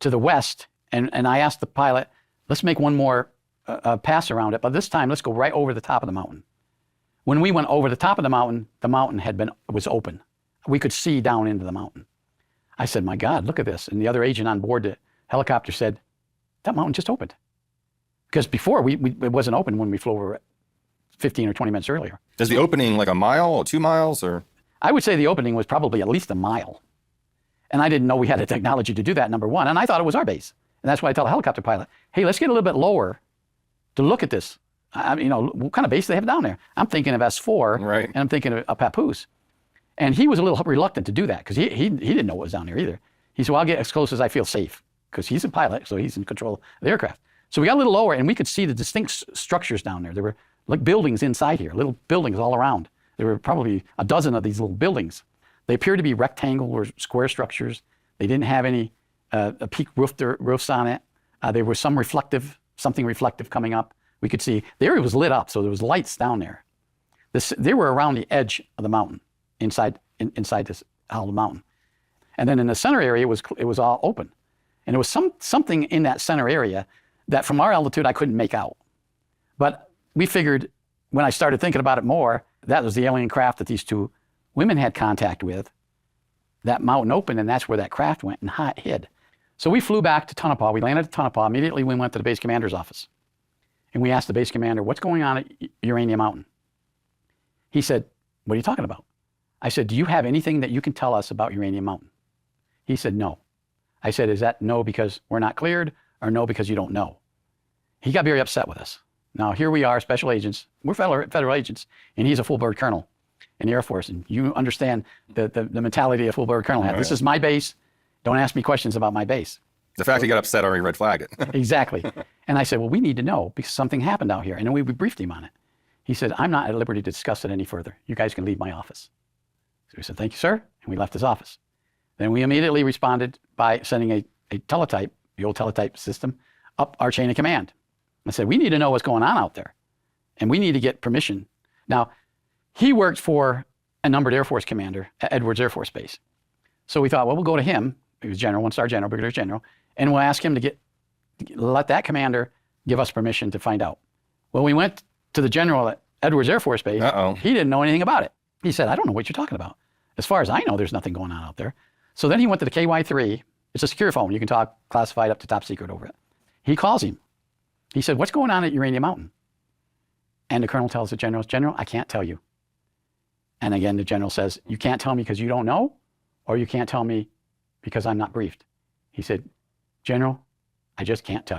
to the west, and I asked the pilot, let's make one more pass around it, but this time let's go right over the top of the mountain. When we went over the top of the mountain was open. We could see down into the mountain. I said, my God, look at this. And the other agent on board the helicopter said, that mountain just opened. Because before, it wasn't open when we flew over it 15 or 20 minutes earlier. Is the opening like a mile or 2 miles? Or? I would say the opening was probably at least a mile. And I didn't know we had the technology to do that, number one. And I thought it was our base. And that's why I tell the helicopter pilot, hey, let's get a little bit lower to look at this. What kind of base do they have down there? I'm thinking of S4, right. And I'm thinking of Papoose. And he was a little reluctant to do that because he didn't know what was down there either. He said, well, I'll get as close as I feel safe because he's a pilot, so he's in control of the aircraft. So we got a little lower and we could see the distinct structures down there. There were like buildings inside here, little buildings all around. There were probably a dozen of these little buildings. They appeared to be rectangle or square structures. They didn't have any peak roofs on it. There was something reflective coming up. We could see the area was lit up, so there was lights down there. They were around the edge of the mountain, inside this hollow mountain. And then in the center area, it was all open. And there was something in that center area that from our altitude, I couldn't make out. But we figured when I started thinking about it more, that was the alien craft that these two women had contact with. That mountain opened, and that's where that craft went and hid. So we flew back to Tonopah. We landed at Tonopah. Immediately, we went to the base commander's office. And we asked the base commander, what's going on at Urania Mountain? He said, what are you talking about? I said, do you have anything that you can tell us about Urania Mountain? He said, no. I said, is that no because we're not cleared or no because you don't know? He got very upset with us. Now, here we are, special agents. We're federal agents, and he's a full-bird colonel in the Air Force. And you understand the mentality a full-bird colonel had. Right. This is my base. Don't ask me questions about my base. The fact he got upset already red flagged it. Exactly. And I said, well, we need to know because something happened out here. And then we briefed him on it. He said, I'm not at liberty to discuss it any further. You guys can leave my office. So we said, thank you, sir. And we left his office. Then we immediately responded by sending a teletype, the old teletype system, up our chain of command. I said, we need to know what's going on out there. And we need to get permission. Now, he worked for a numbered Air Force commander at Edwards Air Force Base. So we thought, well, we'll go to him. He was general, one-star general, brigadier general. And we'll ask him to let that commander give us permission to find out. Well, we went to the general at Edwards Air Force Base. Uh-oh. He didn't know anything about it. He said, I don't know what you're talking about. As far as I know, there's nothing going on out there. So then he went to the KY3. It's a secure phone. You can talk classified up to top secret over it. He calls him. He said, what's going on at Urania Mountain? And the colonel tells the general, General, I can't tell you. And again, the general says, you can't tell me because you don't know, or you can't tell me because I'm not briefed. He said, General, I just can't tell you.